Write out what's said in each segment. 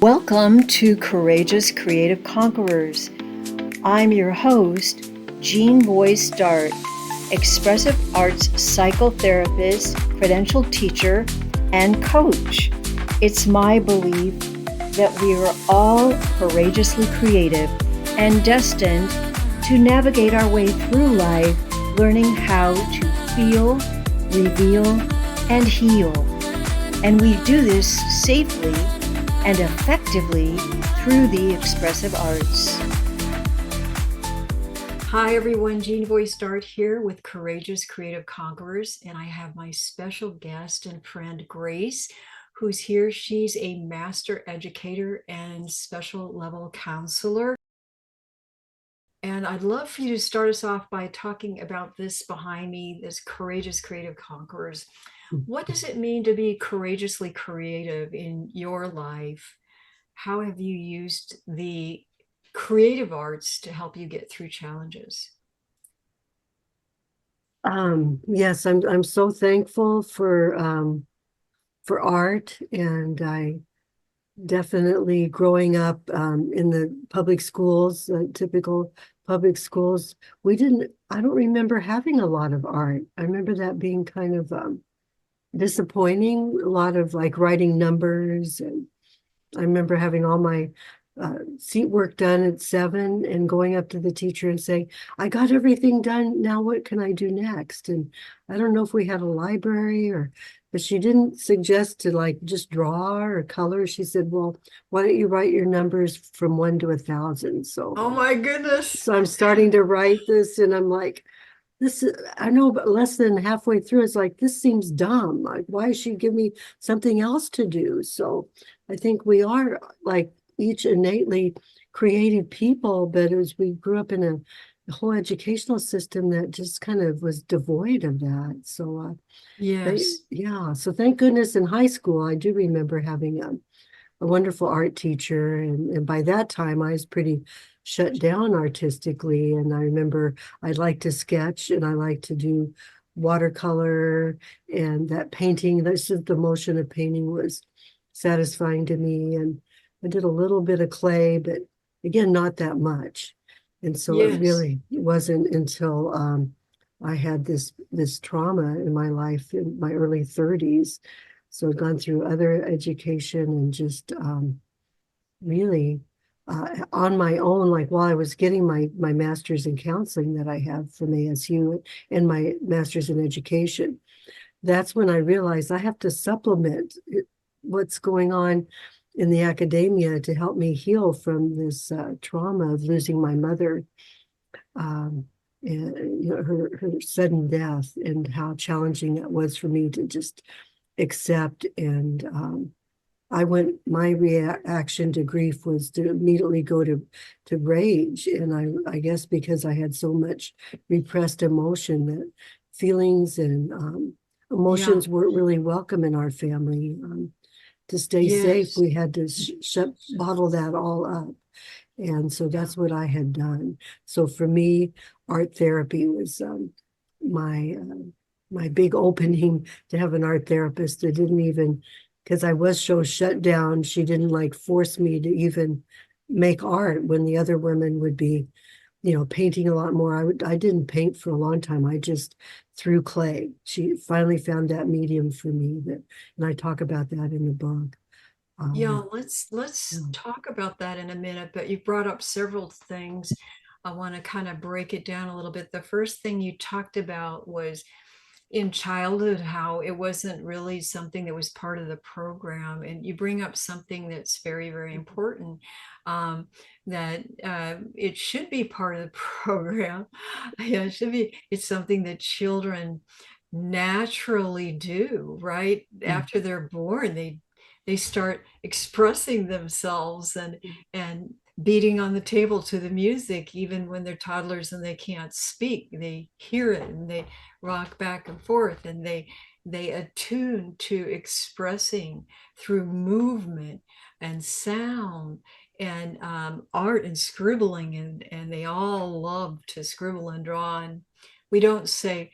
Welcome to Courageous Creative Conquerors. I'm your host, Jean Boyce Dart, expressive arts psychotherapist, credentialed teacher, and coach. It's my belief that we are all courageously creative and destined to navigate our way through life, learning how to feel, reveal, and heal. And we do this safely and effectively through the expressive arts. Hi everyone, Jean Boyce Dart here with Courageous Creative Conquerors, and I have my special guest and friend Grace, who's here. She's a master educator and special level counselor. And I'd love for you to start us off by talking about this behind me, this Courageous Creative Conquerors. What does it mean to be courageously creative in your life? How have you used the creative arts to help you get through challenges? Yes, I'm so thankful for art, and I definitely growing up in the public schools, typical public schools, I don't remember having a lot of art. I remember that being kind of disappointing, a lot of like writing numbers, and I remember having all my seat work done at 7 and going up to the teacher and saying, I got everything done. Now what can I do next? And I don't know if we had a library but she didn't suggest to like just draw or color. She said, well, why don't you write your numbers from 1 to 1,000? Oh my goodness. So I'm starting to write this and I'm like, I know, but less than halfway through, it's like, this seems dumb. Like, why should she give me something else to do? So I think we are like each innately creative people, but as we grew up in a whole educational system that just kind of was devoid of that. So, Yes. yeah. So thank goodness in high school, I do remember having a wonderful art teacher. And by that time, I was pretty shut down artistically. And I remember I liked to sketch and I liked to do watercolor and that painting. That's just the motion of painting was satisfying to me. And I did a little bit of clay, but again, not that much. And so it Yes. really wasn't until I had this trauma in my life in my early 30s. So I've gone through other education and just really on my own, like while I was getting my master's in counseling that I have from ASU and my master's in education, that's when I realized I have to supplement what's going on in the academia to help me heal from this trauma of losing my mother. Um, and you know, her sudden death and how challenging that was for me to just accept. And my reaction to grief was to immediately go to rage. And I guess because I had so much repressed emotion, that feelings and Yeah. emotions weren't really welcome in our family. To stay safe, Yes. we had to bottle that all up. And so Yeah. that's what I had done. So for me, art therapy was my my big opening to have an art therapist that didn't even, because I was so shut down, she didn't like force me to even make art when the other women would be, painting a lot more. I didn't paint for a long time. I just threw clay. She finally found that medium for me and I talk about that in the book. Yeah, Um, yeah. let's talk about that in a minute, but you brought up several things. I want to kind of break it down a little bit. The first thing you talked about was in childhood, how it wasn't really something that was part of the program. And you bring up something that's very, very important, that it should be part of the program. Yeah, it should be. It's something that children naturally do, right? Mm. After they're born, they start expressing themselves and beating on the table to the music, even when they're toddlers and they can't speak. They hear it and they rock back and forth, and they attune to expressing through movement and sound and art and scribbling, and they all love to scribble and draw. And we don't say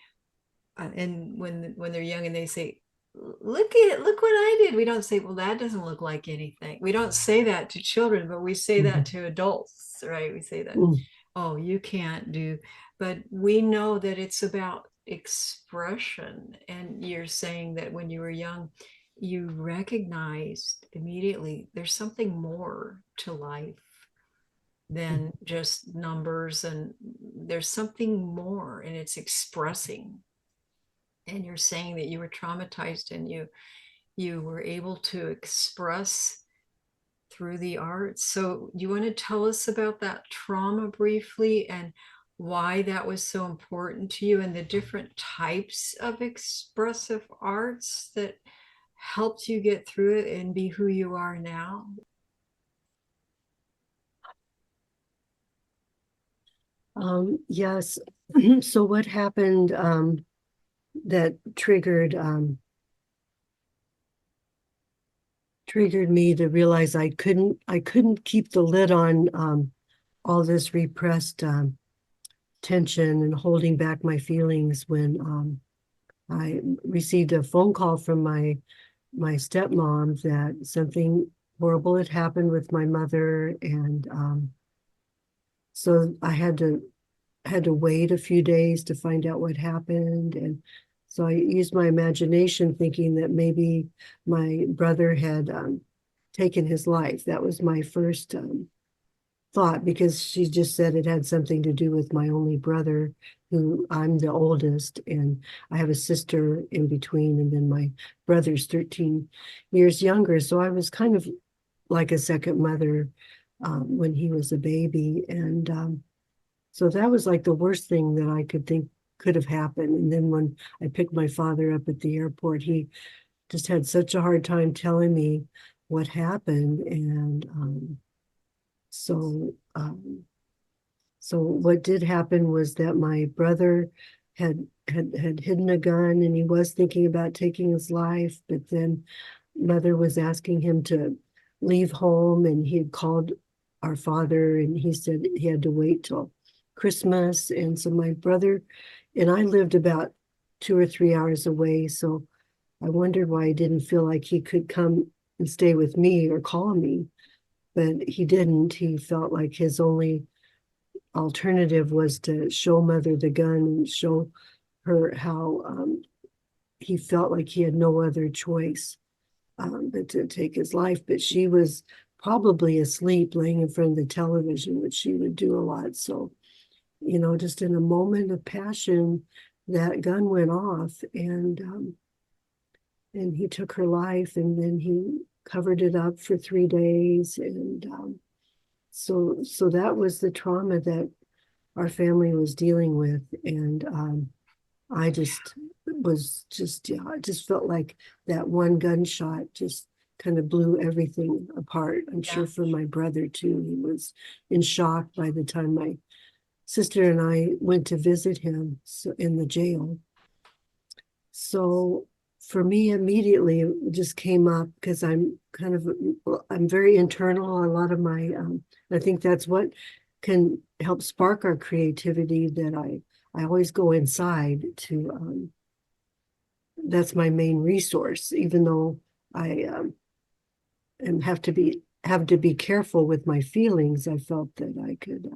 and when they're young and they say, look what I did. We don't say, well, that doesn't look like anything. We don't say that to children, but we say that Mhm. to adults, right? We say that, Mm. oh, you can't do, but we know that it's about expression. And you're saying that when you were young, you recognized immediately there's something more to life than just numbers, and there's something more, and it's expressing. And you're saying that you were traumatized and you were able to express through the arts. So, you want to tell us about that trauma briefly and why that was so important to you and the different types of expressive arts that helped you get through it and be who you are now? Yes. So what happened that triggered me to realize I couldn't keep the lid on all this repressed tension and holding back my feelings when I received a phone call from my stepmom that something horrible had happened with my mother, and so I had to wait a few days to find out what happened. And so I used my imagination thinking that maybe my brother had taken his life. That was my first thought, because she just said it had something to do with my only brother, who I'm the oldest, and I have a sister in between, and then my brother's 13 years younger. So I was kind of like a second mother when he was a baby. And so that was like the worst thing that I could think could have happened. And then when I picked my father up at the airport, he just had such a hard time telling me what happened. And so, so what did happen was that my brother had hidden a gun, and he was thinking about taking his life, but then mother was asking him to leave home, and he had called our father, and he said he had to wait till Christmas. And so my brother and I lived about 2 or 3 hours away. So I wondered why he didn't feel like he could come and stay with me or call me, but he didn't. He felt like his only alternative was to show mother the gun and show her how he felt like he had no other choice but to take his life. But she was probably asleep, laying in front of the television, which she would do a lot. So, just in a moment of passion, that gun went off, and he took her life, and then he covered it up for 3 days. And so that was the trauma that our family was dealing with. And I just yeah, I just felt like that one gunshot just kind of blew everything apart. I'm Yeah. sure for my brother too. He was in shock by the time my sister and I went to visit him in the jail. So for me, immediately it just came up because I'm very internal. A lot of I think that's what can help spark our creativity. That I always go inside to. That's my main resource, even though I and have to be careful with my feelings. I felt that I could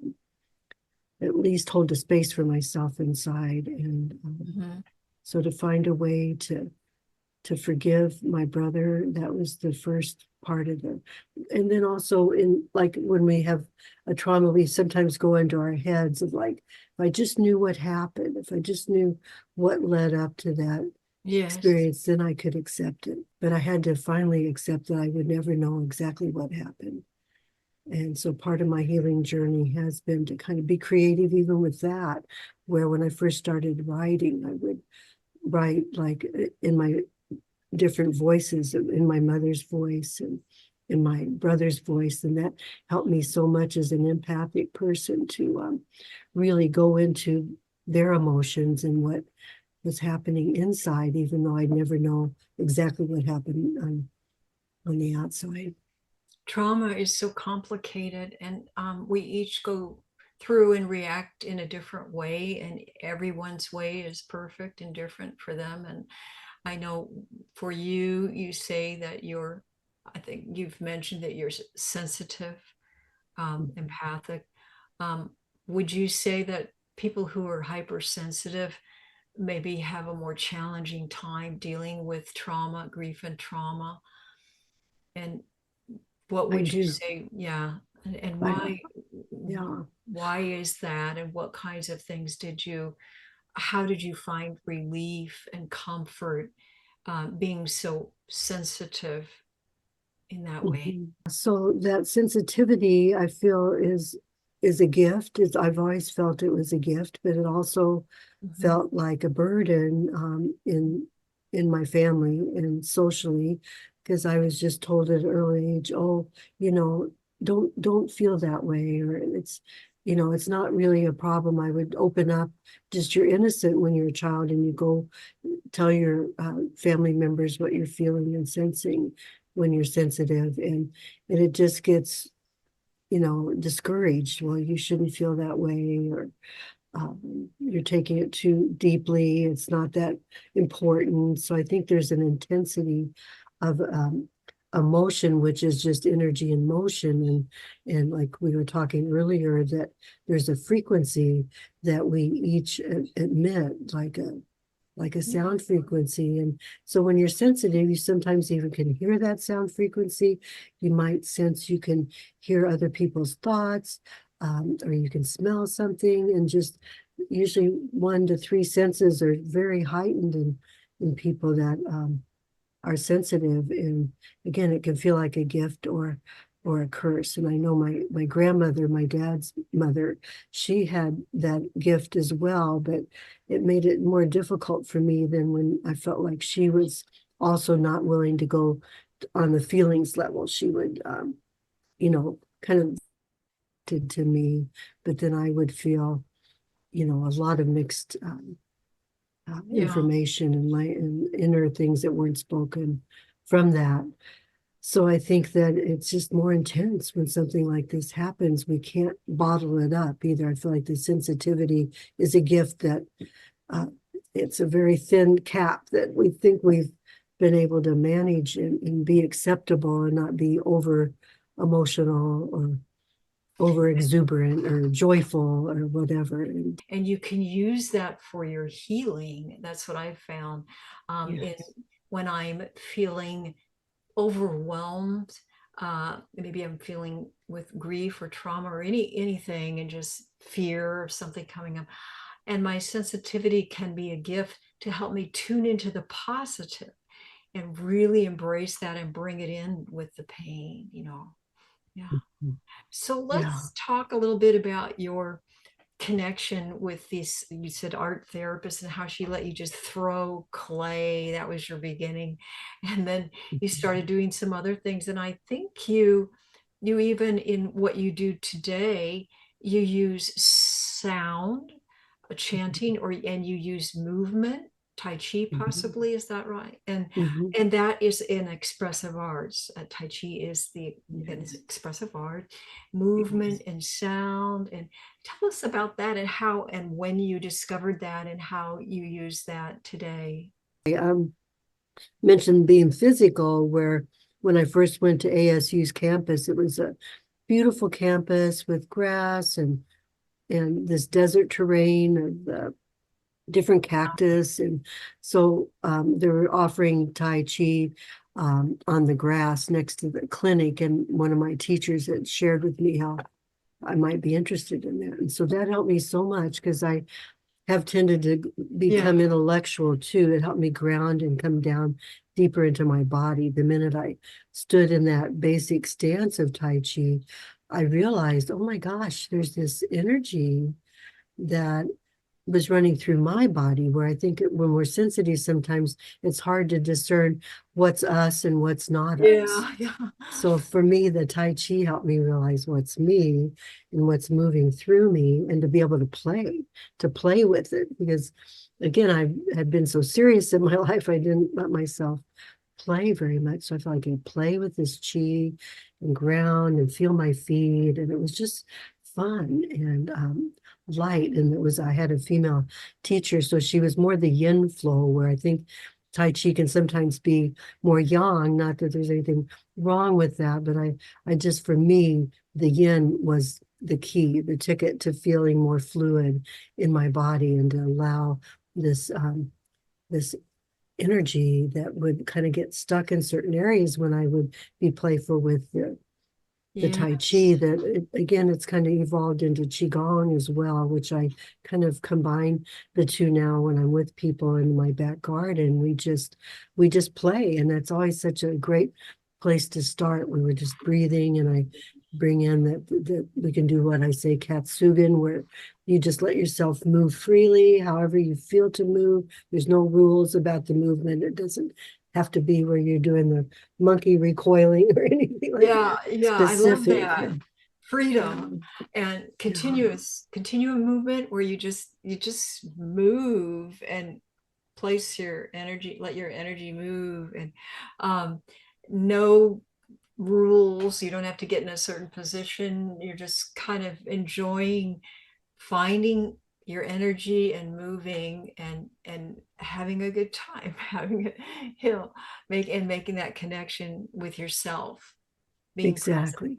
at least hold a space for myself inside, and Mhm. so to find a way to forgive my brother, that was the first part of it. And then also, in like when we have a trauma, we sometimes go into our heads of like, if I just knew what happened, if I just knew what led up to that Yes. experience, then I could accept it. But I had to finally accept that I would never know exactly what happened. And so part of my healing journey has been to kind of be creative even with that, where when I first started writing, I would write like in my different voices, in my mother's voice and in my brother's voice. And that helped me so much as an empathic person to really go into their emotions and what was happening inside, even though I'd never know exactly what happened on the outside. Trauma is so complicated, and we each go through and react in a different way, and everyone's way is perfect and different for them. And I know for you, you say that I think you've mentioned that you're sensitive, empathic. Um, would you say that people who are hypersensitive maybe have a more challenging time dealing with trauma, grief and trauma? And what I would you do. say? Yeah. And I, yeah. why is that? And what kinds of things how did you find relief and comfort being so sensitive in that way? Mhm. So that sensitivity, I feel, is a gift. I've always felt it was a gift, but it also Mhm. felt like a burden in my family and socially, because I was just told at an early age, oh, you know, don't feel that way, or it's not really a problem. I would open up. Just you're innocent when you're a child, and you go tell your family members what you're feeling and sensing when you're sensitive, and it just gets discouraged. Well, you shouldn't feel that way, or you're taking it too deeply, it's not that important. So I think there's an intensity of emotion, which is just energy in motion, and like we were talking earlier, that there's a frequency that we each emit, like a Yeah. sound frequency. And so when you're sensitive, you sometimes even can hear that sound frequency. You might sense, you can hear other people's thoughts, or you can smell something. And just usually 1 to 3 senses are very heightened in people that are sensitive. And again, it can feel like a gift or a curse. And I know my grandmother, my dad's mother, she had that gift as well, but it made it more difficult for me than when I felt like she was also not willing to go on the feelings level. She would kind of did to me, but then I would feel a lot of mixed Yeah. information and inner things that weren't spoken from that. So I think that it's just more intense when something like this happens. We can't bottle it up either. I feel like the sensitivity is a gift that uh, it's a very thin cap that we think we've been able to manage and be acceptable and not be over emotional or over exuberant or joyful or whatever. And you can use that for your healing. That's what I've found. In Yes. when I'm feeling overwhelmed, maybe I'm feeling with grief or trauma or anything, and just fear of something coming up. And my sensitivity can be a gift to help me tune into the positive and really embrace that and bring it in with the pain. Yeah. So Yeah. let's talk a little bit about your connection with this. You said art therapist and how she let you just throw clay. That was your beginning. And then you started doing some other things. And I think you even in what you do today, you use sound, chanting, and you use movement, Tai Chi Mhm. possibly, is that right? And Mhm. and that is in expressive arts. Tai Chi is an Yes. expressive art, Yes. movement and sound. And tell us about that and how and when you discovered that and how you use that today. I mentioned being physical, where when I first went to ASU's campus, it was a beautiful campus with grass and this desert terrain of different cactus. And so they were offering Tai Chi on the grass next to the clinic. And one of my teachers had shared with me how I might be interested in that. And so that helped me so much because I have tended to Yeah. become intellectual too. It helped me ground and come down deeper into my body. The minute I stood in that basic stance of Tai Chi, I realized, oh my gosh, there's this energy that was running through my body, where I think when we're sensitive, sometimes it's hard to discern what's us and what's not us. Yeah. Yeah. So for me, the Tai Chi helped me realize what's me and what's moving through me, and to be able to play with it. Because again, I had been so serious in my life, I didn't let myself play very much. So I felt like I could play with this chi and ground and feel my feet. And it was just fun and light. And I had a female teacher, so she was more the yin flow, where I think Tai Chi can sometimes be more yang, not that there's anything wrong with that, but I just, for me, the yin was the key, the ticket to feeling more fluid in my body and to allow this energy that would kind of get stuck in certain areas when I would be playful with the Tai Chi, Yes. that again, it's kind of evolved into Qigong as well, which I kind of combine the two now when I'm with people in my back garden. We just play, and that's always such a great place to start when we're just breathing. And I bring in that we can do what I say, Katsugen, where you just let yourself move freely, however you feel to move. There's no rules about the movement. It doesn't have to be where you're doing the monkey recoiling or anything like Yeah, I love specific. that. Freedom and Yeah, continuum movement where you just move and place your energy, let your energy move, and um, no rules. You don't have to get in a certain position. You're just kind of enjoying finding your energy and moving and having a good time, having it, making that connection with yourself, being present, exactly.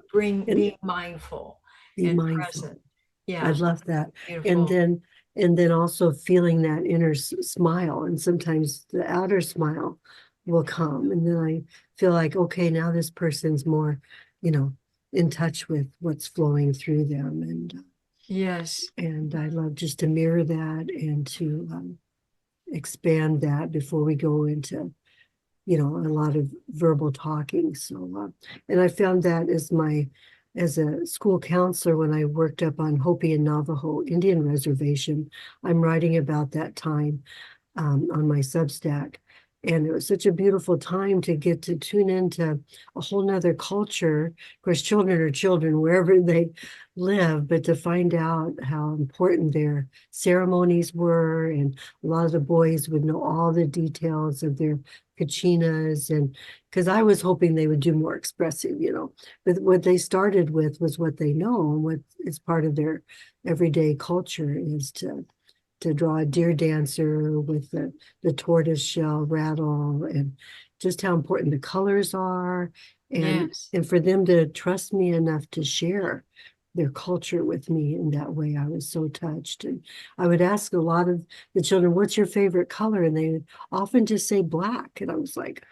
And being mindful be and mindful. present. I Yeah, love that. And beautiful. then also feeling that inner smile, and sometimes the outer smile will come, and then I feel like, okay, now this person's more, you know, in touch with what's flowing through them, Yes. and I love just to mirror that and to expand that before we go into, a lot of verbal talking. So, and I found that as a school counselor, when I worked up on Hopi and Navajo Indian reservation, I'm writing about that time on my Substack. And it was such a beautiful time to get to tune into a whole nother culture. Of course, children are children wherever they live, but to find out how important their ceremonies were. And a lot of the boys would know all the details of their kachinas. And because I was hoping they would do more expressive, but what they started with was what they know, and what is part of their everyday culture is to draw a deer dancer with the tortoise shell rattle, and just how important the colors are, and Yes. and for them to trust me enough to share their culture with me in that way. I was so touched. And I would ask a lot of the children, what's your favorite color? And they would often just say black. And I was like,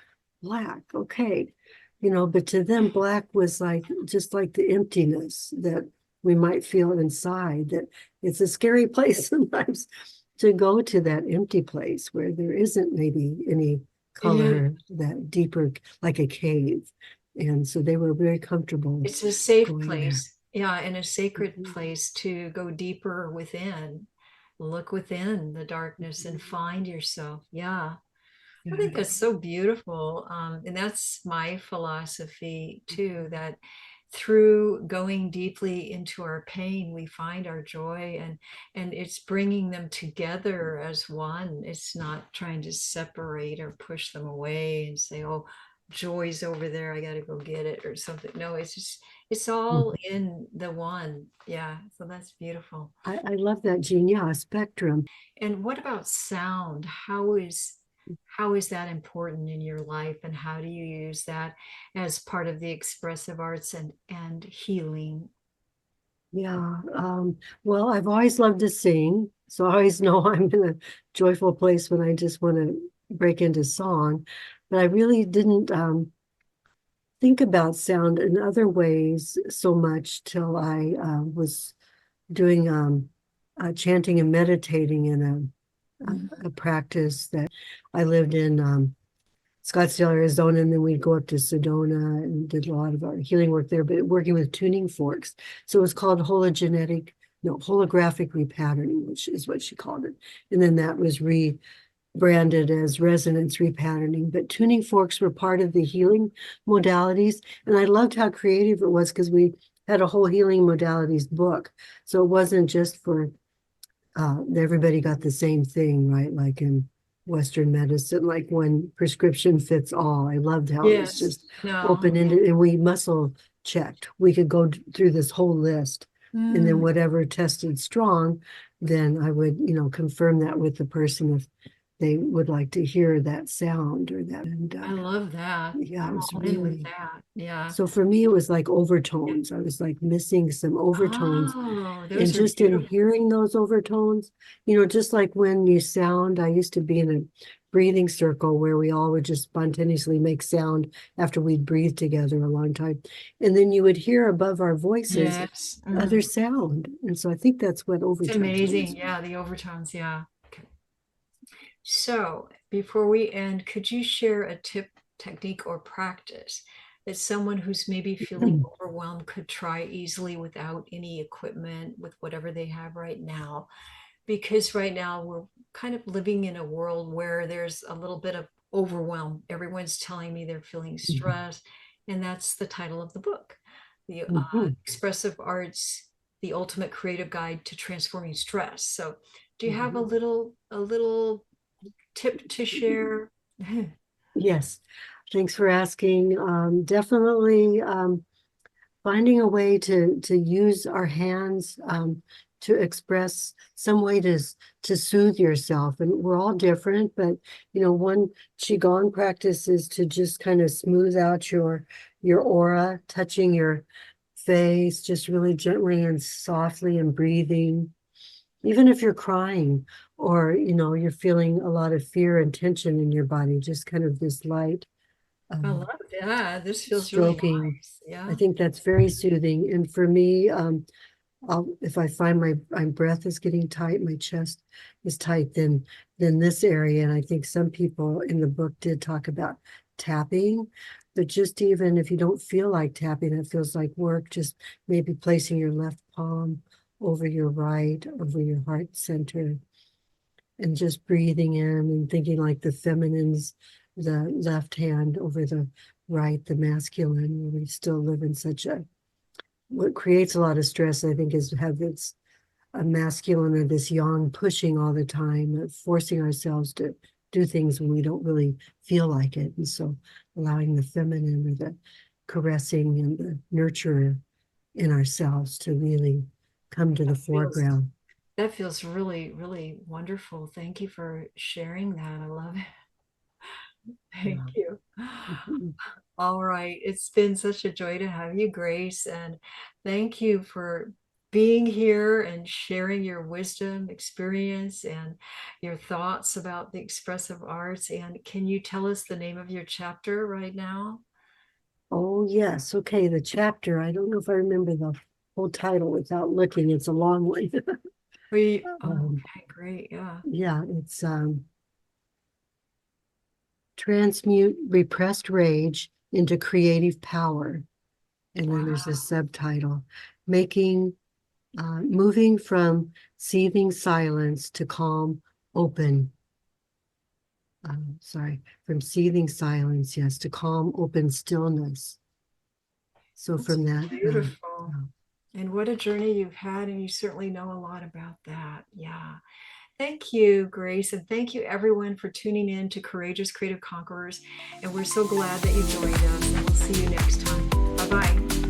black, okay. But to them, black was like just like the emptiness that we might feel inside, that it's a scary place sometimes to go to that empty place where there isn't maybe any Yeah. color, that deeper, like a cave. And so they were very comfortable It's a safe going there. place. Yeah, and a sacred Mhm. place to go deeper within, look within the darkness and find yourself. Yeah. I think that's so beautiful. And that's my philosophy too, that through going deeply into our pain, we find our joy, and it's bringing them together as one. It's not trying to separate or push them away and say, oh, joy's over there, I got to go get it or something. No, it's all Mhm. in the one. Yeah. So that's beautiful. I love that, Jean. Yeah, a spectrum. And what about sound? How is that important in your life, and how do you use that as part of the expressive arts and healing? Yeah. Well, I've always loved to sing. So I always know I'm in a joyful place when I just want to break into song. But I really didn't think about sound in other ways so much till I was doing chanting and meditating in Mhm. a practice that I lived in Scottsdale, Arizona, and then we'd go up to Sedona and did a lot of our healing work there, but working with tuning forks. So it was called holographic repatterning, which is what she called it. And then that was rebranded as resonance repatterning. But tuning forks were part of the healing modalities. And I loved how creative it was because we had a whole healing modalities book. So it wasn't just for everybody got the same thing, right? Like in Western medicine, like one prescription fits all. I loved how it was Yes. just No. open-ended, and we muscle checked. We could go through this whole list, and then Mm. whatever tested strong, then I would, confirm that with the person if they would like to hear that sound or that. And I love that. yeah, it I'm was all in with really. that. Yeah. So for me, it was like overtones. I was like missing some overtones. Oh, And those are just in beautiful. hearing those overtones, just like when you sound, I used to be in a breathing circle where we all would just spontaneously make sound after we'd breathed together a long time. And then you would hear above our voices Yes. other sound. And so I think that's what It's overtones amazing. is. Yeah, the overtones. Yeah. Okay. So before we end, could you share a tip, technique, or practice that someone who's maybe feeling overwhelmed could try easily without any equipment, with whatever they have right now? Because right now we're kind of living in a world where there's a little bit of overwhelm. Everyone's telling me they're feeling stressed, and that's the title of the book, the Mhm. Expressive Arts, the Ultimate Creative Guide to Transforming Stress. So, do you have Mhm. a little tip to share? Yes. Thanks for asking. Definitely finding a way to use our hands to express some way to soothe yourself. And we're all different, but one qigong practice is to just kind of smooth out your aura, touching your face, just really gently and softly and breathing. Even if you're crying or you're feeling a lot of fear and tension in your body, just kind of this light I um, love that. This feels really stroking. nice. I Yeah. think that's very soothing. And for me, if I find my breath is getting tight, my chest is tight, then this area, and I think some people in the book did talk about tapping, but just even if you don't feel like tapping, it feels like work, just maybe placing your left palm over your right, over your heart center, and just breathing in and thinking like the feminines, the left hand over the right, the masculine, where we still live in such a, what creates a lot of stress, I think, is have this a masculine or this yang pushing all the time, forcing ourselves to do things when we don't really feel like it. And so allowing the feminine or the caressing and the nurturer in ourselves to really come to the Feels foreground. that feels really, really wonderful. Thank you for sharing that. I love it. Thank Yeah. you. Mhm. All right. It's been such a joy to have you, Grace. And thank you for being here and sharing your wisdom, experience, and your thoughts about the expressive arts. And can you tell us the name of your chapter right now? Oh, yes. Okay. The chapter, I don't know if I remember the whole title without looking. It's a long one. Oh, um, okay, great. Yeah. yeah, it's Transmute Repressed Rage into Creative Power. And then there's a Wow. subtitle, moving from seething silence to calm, open. Sorry, from seething silence, yes, to calm, open stillness. So That's from that, beautiful. And what a journey you've had, and you certainly know a lot about that. Yeah. Thank you, Grace, and thank you everyone for tuning in to Courageous Creative Conquerors. And we're so glad that you joined us, and we'll see you next time. Bye-bye.